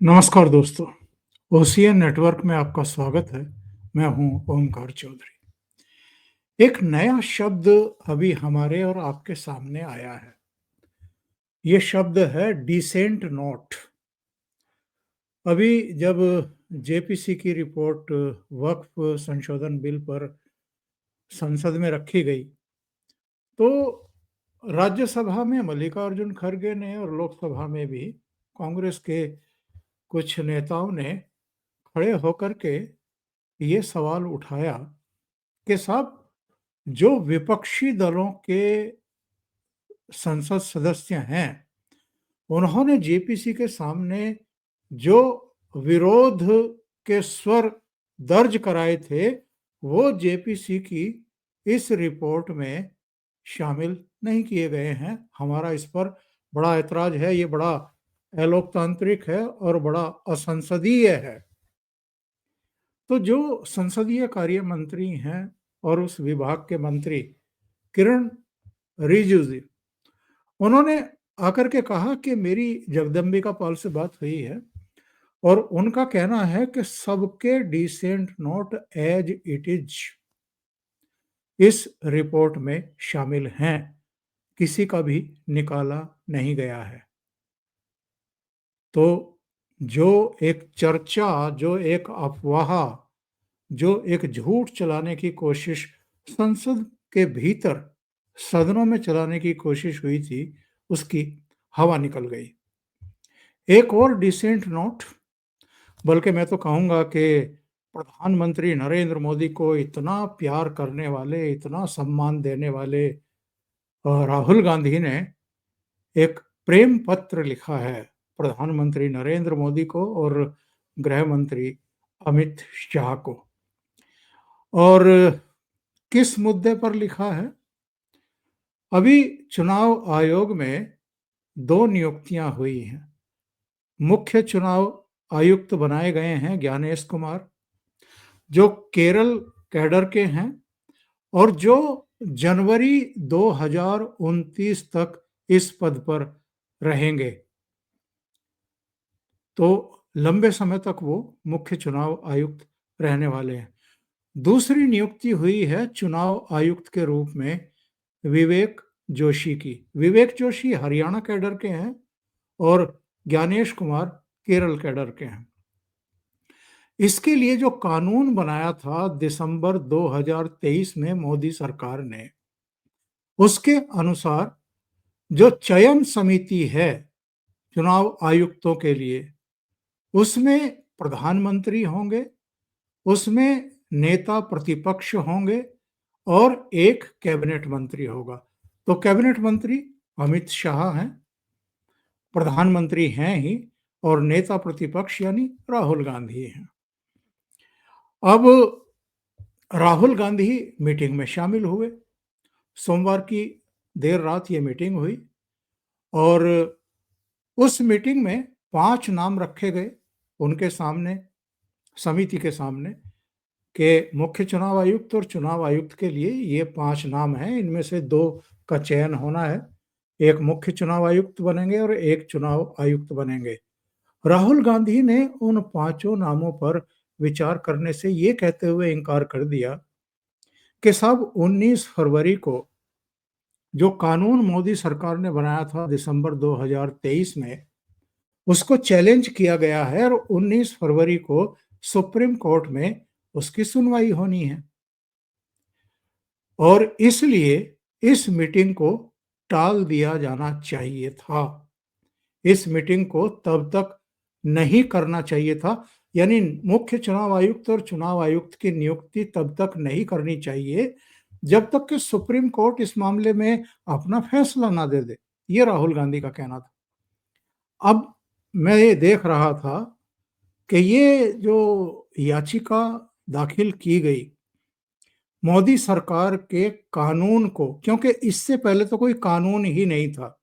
नमस्कार दोस्तों, ocean network में आपका स्वागत है। मैं हूं ओमकार चौधरी। एक नया शब्द अभी हमारे और आपके सामने आया है। ये शब्द है डिसेंट नोट। अभी जब जेपीसी की रिपोर्ट वक्फ संशोधन बिल पर संसद में रखी गई, तो राज्यसभा में मल्लिकार्जुन खड़गे ने और लोकसभा में भी कांग्रेस के कुछ नेताओं ने खड़े होकर के ये सवाल उठाया कि साहब, जो विपक्षी दलों के संसद सदस्य हैं, उन्होंने जेपीसी के सामने जो विरोध के स्वर दर्ज कराए थे, वो जेपीसी की इस रिपोर्ट में शामिल नहीं किए गए हैं। हमारा इस पर बड़ा ऐतराज है। ये बड़ा अलोकतांत्रिक है और बड़ा असंसदीय है। तो जो संसदीय कार्य मंत्री हैं और उस विभाग के मंत्री किरण रिजिजू, उन्होंने आकर के कहा कि मेरी जगदम्बिका पाल से बात हुई है और उनका कहना है कि सबके dissent note as it is इस रिपोर्ट में शामिल हैं, किसी का भी निकाला नहीं गया है। तो जो एक चर्चा, जो एक अफवाह, जो एक झूठ चलाने की कोशिश संसद के भीतर सदनों में चलाने की कोशिश हुई थी, उसकी हवा निकल गई। एक और डिसेंट नोट, बल्कि मैं तो कहूंगा कि प्रधानमंत्री नरेंद्र मोदी को इतना प्यार करने वाले, इतना सम्मान देने वाले राहुल गांधी ने एक प्रेम पत्र लिखा है प्रधानमंत्री नरेंद्र मोदी को और गृह मंत्री अमित शाह को। और किस मुद्दे पर लिखा है? अभी चुनाव आयोग में 2 नियुक्तियां हुई हैं। मुख्य चुनाव आयुक्त बनाए गए हैं ज्ञानेश कुमार, जो केरल कैडर के हैं और जो जनवरी 2029 तक इस पद पर रहेंगे। तो लंबे समय तक वो मुख्य चुनाव आयुक्त रहने वाले हैं। दूसरी नियुक्ति हुई है चुनाव आयुक्त के रूप में विवेक जोशी की। विवेक जोशी हरियाणा कैडर के हैं और ज्ञानेश कुमार केरल कैडर के हैं। इसके लिए जो कानून बनाया था दिसंबर 2023 में मोदी सरकार ने, उसके अनुसार जो चयन समिति है चुनाव आयुक्तों के लिए, उसमें प्रधानमंत्री होंगे, उसमें नेता प्रतिपक्ष होंगे और एक कैबिनेट मंत्री होगा। तो कैबिनेट मंत्री अमित शाह हैं, प्रधानमंत्री हैं ही, और नेता प्रतिपक्ष यानी राहुल गांधी हैं। अब राहुल गांधी मीटिंग में शामिल हुए। सोमवार की देर रात ये मीटिंग हुई और उस मीटिंग में 5 नाम रखे गए उनके सामने, समिति के सामने, कि मुख्य चुनाव आयुक्त और चुनाव आयुक्त के लिए ये 5 नाम हैं। इनमें से 2 का चयन होना है। एक मुख्य चुनाव आयुक्त बनेंगे और एक चुनाव आयुक्त बनेंगे। राहुल गांधी ने उन 5 नामों पर विचार करने से ये कहते हुए इनकार कर दिया कि साहब, 19 फरवरी को जो कानून मोदी सरकार ने बनाया था दिसंबर 2023 में, उसको चैलेंज किया गया है और 19 फरवरी को सुप्रीम कोर्ट में उसकी सुनवाई होनी है और इसलिए इस मीटिंग को टाल दिया जाना चाहिए था। इस मीटिंग को तब तक नहीं करना चाहिए था, यानी मुख्य चुनाव आयुक्त और चुनाव आयुक्त की नियुक्ति तब तक नहीं करनी चाहिए जब तक कि सुप्रीम कोर्ट इस मामले में अपना फैसला ना दे दे। ये राहुल गांधी का कहना था। अब मैं ये देख रहा था कि ये जो याचिका दाखिल की गई मोदी सरकार के कानून को, क्योंकि इससे पहले तो कोई कानून ही नहीं था,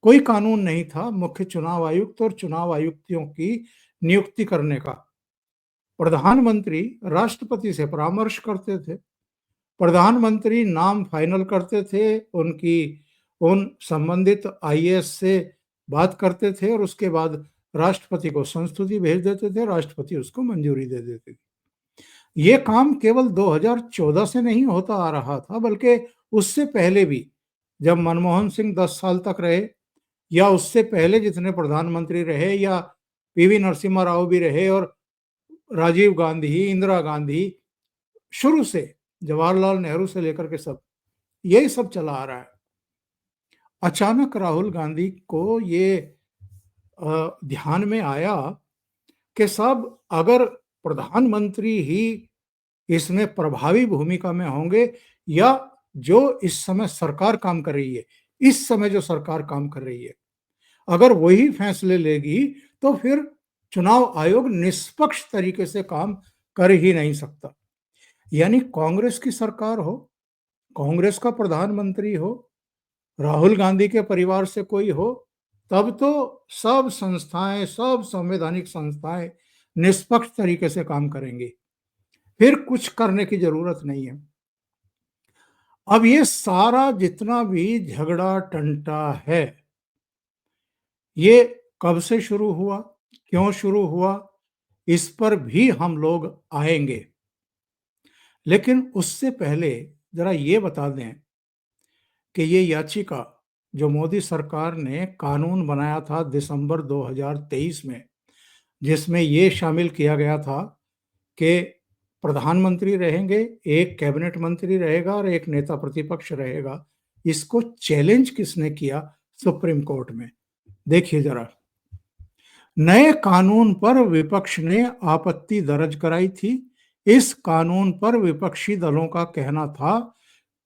कोई कानून नहीं था मुख्य चुनाव आयुक्त और चुनाव आयुक्तों की नियुक्ति करने का। प्रधानमंत्री राष्ट्रपति से परामर्श करते थे, प्रधानमंत्री नाम फाइनल करते थे, उन संबंधित आईएएस से बात करते थे और उसके बाद राष्ट्रपति को संस्तुति भेज देते थे, राष्ट्रपति उसको मंजूरी दे देती थी। ये काम केवल 2014 से नहीं होता आ रहा था, बल्कि उससे पहले भी, जब मनमोहन सिंह 10 साल तक रहे, या उससे पहले जितने प्रधानमंत्री रहे, या पीवी नरसिम्हा राव भी रहे, और राजीव गांधी, इंदिरा गांधी, शुरू से जवाहरलाल नेहरू से लेकर के सब, यही सब चला आ रहा है। अचानक राहुल गांधी को ये ध्यान में आया कि साहब, अगर प्रधानमंत्री ही इसमें प्रभावी भूमिका में होंगे, या जो इस समय सरकार काम कर रही है, इस समय जो सरकार काम कर रही है, अगर वही फैसले लेगी, तो फिर चुनाव आयोग निष्पक्ष तरीके से काम कर ही नहीं सकता। यानी कांग्रेस की सरकार हो, कांग्रेस का प्रधानमंत्री हो, राहुल गांधी के परिवार से कोई हो, तब तो सब संस्थाएं, सब संवैधानिक संस्थाएं निष्पक्ष तरीके से काम करेंगी, फिर कुछ करने की जरूरत नहीं है। अब ये सारा जितना भी झगड़ा टंटा है, ये कब से शुरू हुआ, क्यों शुरू हुआ, इस पर भी हम लोग आएंगे। लेकिन उससे पहले जरा ये बता दें कि ये याचिका जो मोदी सरकार ने कानून बनाया था दिसंबर 2023 में, जिसमें ये शामिल किया गया था कि प्रधानमंत्री रहेंगे, एक कैबिनेट मंत्री रहेगा और एक नेता प्रतिपक्ष रहेगा, इसको चैलेंज किसने किया? सुप्रीम कोर्ट में। देखिए जरा, नए कानून पर विपक्ष ने आपत्ति दर्ज कराई थी। इस कानून पर विपक्षी दलों का कहना था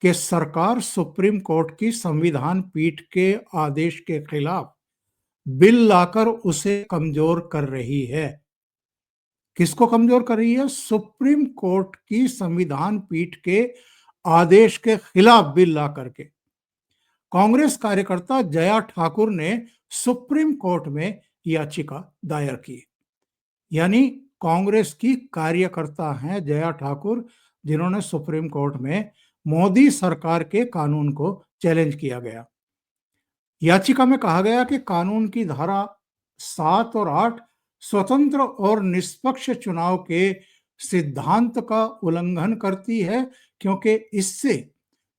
कि सरकार सुप्रीम कोर्ट की संविधान पीठ के आदेश के खिलाफ बिल लाकर उसे कमजोर कर रही है। किसको कमजोर कर रही है? सुप्रीम कोर्ट की संविधान पीठ के आदेश के खिलाफ बिल ला करके। कांग्रेस कार्यकर्ता जया ठाकुर ने सुप्रीम कोर्ट में याचिका दायर की। यानी कांग्रेस की कार्यकर्ता हैं जया ठाकुर, जिन्होंने सुप्रीम कोर्ट में मोदी सरकार के कानून को चैलेंज किया गया। याचिका में कहा गया कि कानून की धारा 7 और 8 स्वतंत्र और निष्पक्ष चुनाव के सिद्धांत का उल्लंघन करती है, क्योंकि इससे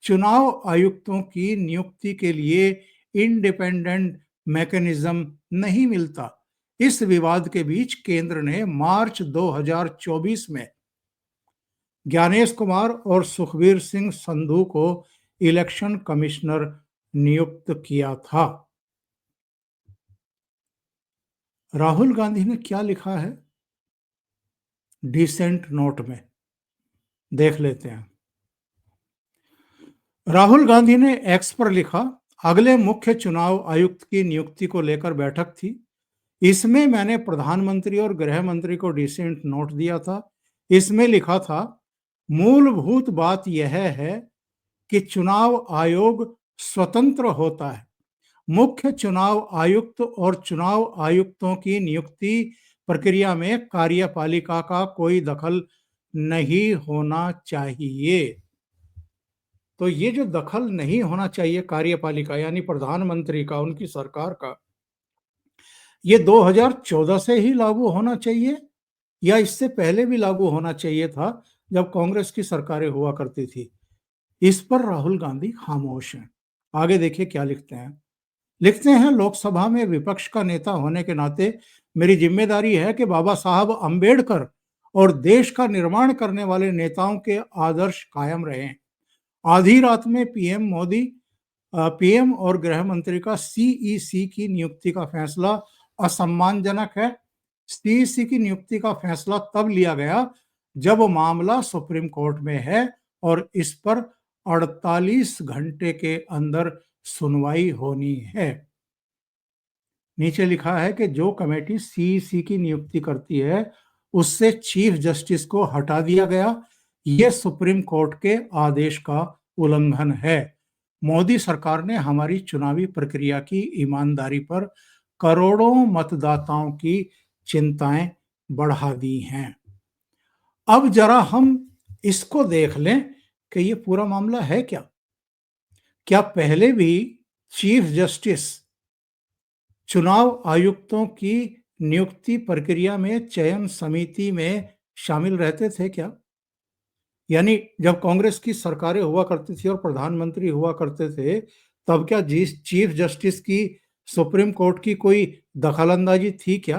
चुनाव आयुक्तों की नियुक्ति के लिए इंडिपेंडेंट मैकेनिज्म नहीं मिलता। इस विवाद के बीच केंद्र ने मार्च 2024 में ज्ञानेश कुमार और सुखबीर सिंह संधू को इलेक्शन कमिश्नर नियुक्त किया था। राहुल गांधी ने क्या लिखा है डिसेंट नोट में, देख लेते हैं। राहुल गांधी ने एक्स पर लिखा, अगले मुख्य चुनाव आयुक्त की नियुक्ति को लेकर बैठक थी। इसमें मैंने प्रधानमंत्री और गृह मंत्री को डिसेंट नोट दिया था। इसमें लिखा था, मूलभूत बात यह है कि चुनाव आयोग स्वतंत्र होता है। मुख्य चुनाव आयुक्त और चुनाव आयुक्तों की नियुक्ति प्रक्रिया में कार्यपालिका का कोई दखल नहीं होना चाहिए। तो ये जो दखल नहीं होना चाहिए कार्यपालिका यानी प्रधानमंत्री का, उनकी सरकार का, ये 2014 से ही लागू होना चाहिए या इससे पहले भी लागू होना चाहिए था जब कांग्रेस की सरकारें हुआ करती थी? इस पर राहुल गांधी खामोश हैं। आगे देखिए क्या लिखते हैं। लिखते हैं, लोकसभा में विपक्ष का नेता होने के नाते मेरी जिम्मेदारी है कि बाबा साहब अंबेडकर और देश का निर्माण करने वाले नेताओं के आदर्श कायम रहें। आधी रात में पीएम और गृह मंत्री का सीईसी की नियुक्ति का फैसला असम्मानजनक है। सीईसी की नियुक्ति का फैसला तब लिया गया जब मामला सुप्रीम कोर्ट में है और इस पर 48 घंटे के अंदर सुनवाई होनी है। नीचे लिखा है कि जो कमेटी सीईसी की नियुक्ति करती है उससे चीफ जस्टिस को हटा दिया गया। यह सुप्रीम कोर्ट के आदेश का उल्लंघन है। मोदी सरकार ने हमारी चुनावी प्रक्रिया की ईमानदारी पर करोड़ों मतदाताओं की चिंताएं बढ़ा दी हैं। अब जरा हम इसको देख लें कि ये पूरा मामला है क्या। क्या पहले भी चीफ जस्टिस चुनाव आयुक्तों की नियुक्ति प्रक्रिया में चयन समिति में शामिल रहते थे क्या? यानी जब कांग्रेस की सरकारें हुआ करती थी और प्रधानमंत्री हुआ करते थे, तब क्या चीफ जस्टिस की सुप्रीम कोर्ट की कोई दखलंदाजी थी क्या?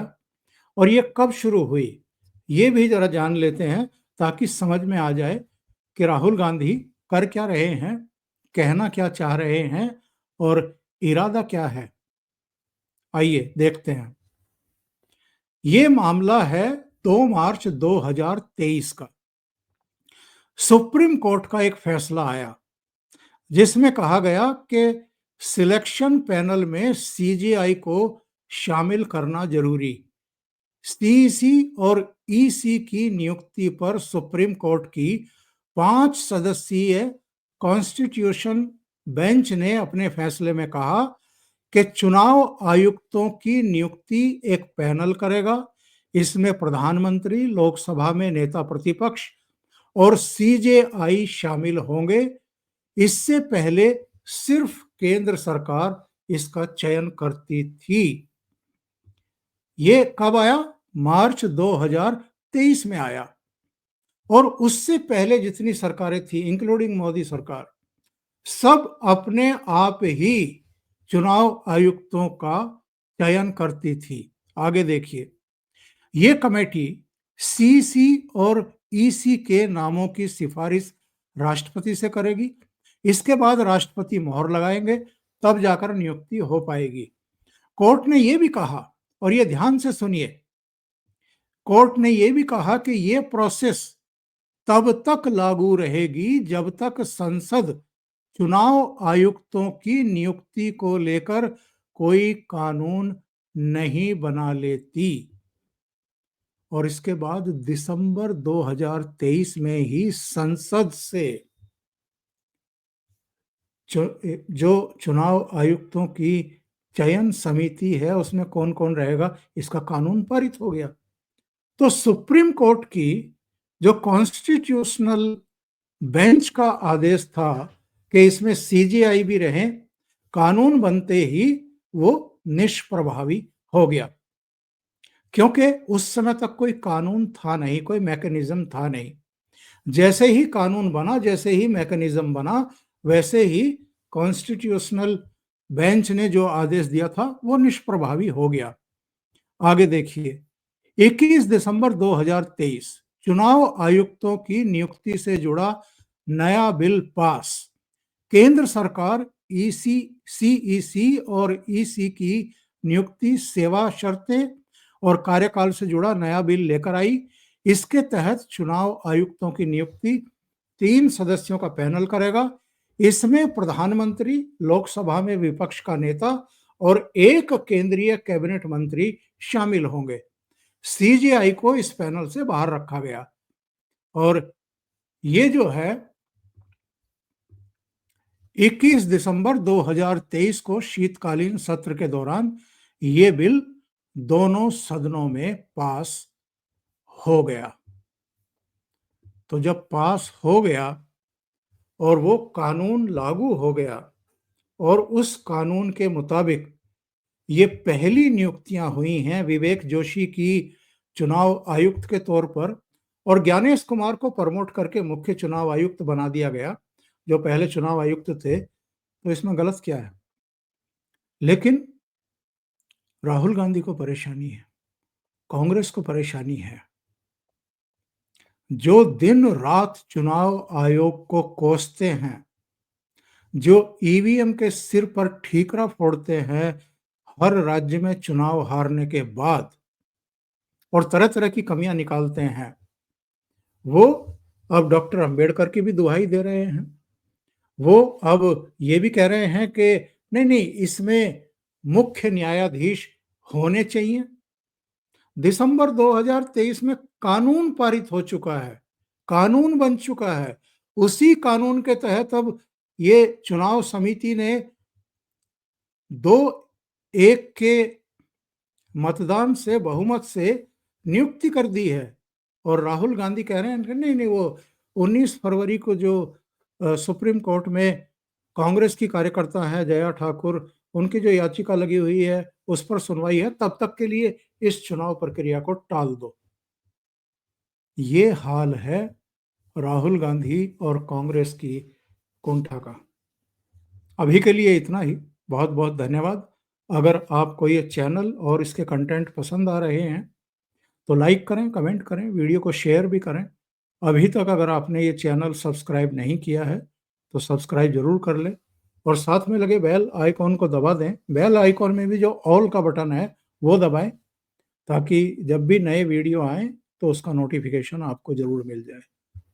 और ये कब शुरू हुई? ये भी जरा जान लेते हैं ताकि समझ में आ जाए कि राहुल गांधी कर क्या रहे हैं, कहना क्या चाह रहे हैं और इरादा क्या है। आइए देखते हैं। ये मामला है 2 मार्च 2023 का। सुप्रीम कोर्ट का एक फैसला आया जिसमें कहा गया कि सिलेक्शन पैनल में सीजेआई को शामिल करना जरूरी। सीईसी और ईसी की नियुक्ति पर सुप्रीम कोर्ट की 5 सदस्यीय कॉन्स्टिट्यूशन बेंच ने अपने फैसले में कहा कि चुनाव आयुक्तों की नियुक्ति एक पैनल करेगा। इसमें प्रधानमंत्री, लोकसभा में नेता प्रतिपक्ष और सीजेआई शामिल होंगे। इससे पहले सिर्फ केंद्र सरकार इसका चयन करती थी। ये कब आया? मार्च 2023 में आया। और उससे पहले जितनी सरकारें थी, इंक्लूडिंग मोदी सरकार, सब अपने आप ही चुनाव आयुक्तों का चयन करती थी। आगे देखिए, ये कमेटी सीसी और ईसी के नामों की सिफारिश राष्ट्रपति से करेगी। इसके बाद राष्ट्रपति मोहर लगाएंगे, तब जाकर नियुक्ति हो पाएगी। कोर्ट ने यह भी कहा, और ये ध्यान से सुनिए, कोर्ट ने यह भी कहा कि यह प्रोसेस तब तक लागू रहेगी जब तक संसद चुनाव आयुक्तों की नियुक्ति को लेकर कोई कानून नहीं बना लेती। और इसके बाद दिसंबर 2023 में ही संसद से जो चुनाव आयुक्तों की चयन समिति है उसमें कौन कौन रहेगा, इसका कानून पारित हो गया। तो सुप्रीम कोर्ट की जो कॉन्स्टिट्यूशनल बेंच का आदेश था कि इसमें सीजेआई भी रहे, कानून बनते ही वो निष्प्रभावी हो गया, क्योंकि उस समय तक कोई कानून था नहीं, कोई मैकेनिज्म था नहीं। जैसे ही कानून बना, जैसे ही मैकेनिज्म बना, वैसे ही कॉन्स्टिट्यूशनल बेंच ने जो आदेश दिया था वो निष्प्रभावी हो गया। आगे देखिए, 21 दिसंबर 2023 चुनाव आयुक्तों की नियुक्ति से जुड़ा नया बिल पास। केंद्र सरकार सीईसी और ईसी की नियुक्ति, सेवा शर्तें और कार्यकाल से जुड़ा नया बिल लेकर आई। इसके तहत चुनाव आयुक्तों की नियुक्ति 3 सदस्यों का पैनल करेगा। इसमें प्रधानमंत्री, लोकसभा में विपक्ष का नेता और एक केंद्रीय कैबिनेट मंत्री शामिल होंगे। सीजेआई को इस पैनल से बाहर रखा गया। और ये जो है 21 दिसंबर 2023 को शीतकालीन सत्र के दौरान ये बिल दोनों सदनों में पास हो गया। तो जब पास हो गया और वो कानून लागू हो गया और उस कानून के मुताबिक ये पहली नियुक्तियां हुई हैं विवेक जोशी की चुनाव आयुक्त के तौर पर, और ज्ञानेश कुमार को प्रमोट करके मुख्य चुनाव आयुक्त बना दिया गया, जो पहले चुनाव आयुक्त थे। तो इसमें गलत क्या है? लेकिन राहुल गांधी को परेशानी है, कांग्रेस को परेशानी है, जो दिन रात चुनाव आयोग को कोसते हैं, जो ईवीएम के सिर पर ठीकरा फोड़ते हैं हर राज्य में चुनाव हारने के बाद, और तरह तरह की कमियां निकालते हैं, वो अब डॉक्टर अंबेडकर की भी दुहाई दे रहे हैं। वो अब ये भी कह रहे हैं कि नहीं नहीं, इसमें मुख्य न्यायाधीश होने चाहिए। दिसंबर 2023 में कानून पारित हो चुका है, कानून बन चुका है। उसी कानून के तहत अब ये चुनाव समिति ने 2-1 के मतदान से, बहुमत से नियुक्ति कर दी है। और राहुल गांधी कह रहे हैं कि नहीं नहीं, वो 19 फरवरी को जो सुप्रीम कोर्ट में कांग्रेस की कार्यकर्ता है जया ठाकुर, उनकी जो याचिका लगी हुई है, उस पर सुनवाई है, तब तक के लिए इस चुनाव प्रक्रिया को टाल दो। ये हाल है राहुल गांधी और कांग्रेस की कुंठा का। अभी के लिए इतना ही। बहुत-बहुत धन्यवाद। अगर आपको ये चैनल और इसके कंटेंट पसंद आ रहे हैं, तो लाइक करें, कमेंट करें, वीडियो को शेयर भी करें। अभी तक अगर आपने ये चैनल सब्सक्राइब नहीं किया है, तो सब्सक्राइब ज़रूर कर लें और साथ में लगे बेल आइकॉन को दबा दें। बेल आइकॉन में भी जो ऑल का बटन है, वो दबाएँ, ताकि जब भी नए वीडियो आएँ, तो उसका नोटिफ़िकेशन आपको ज़रूर मिल जाए।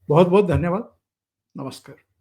बहुत-बहुत धन्यवाद। नमस्कार।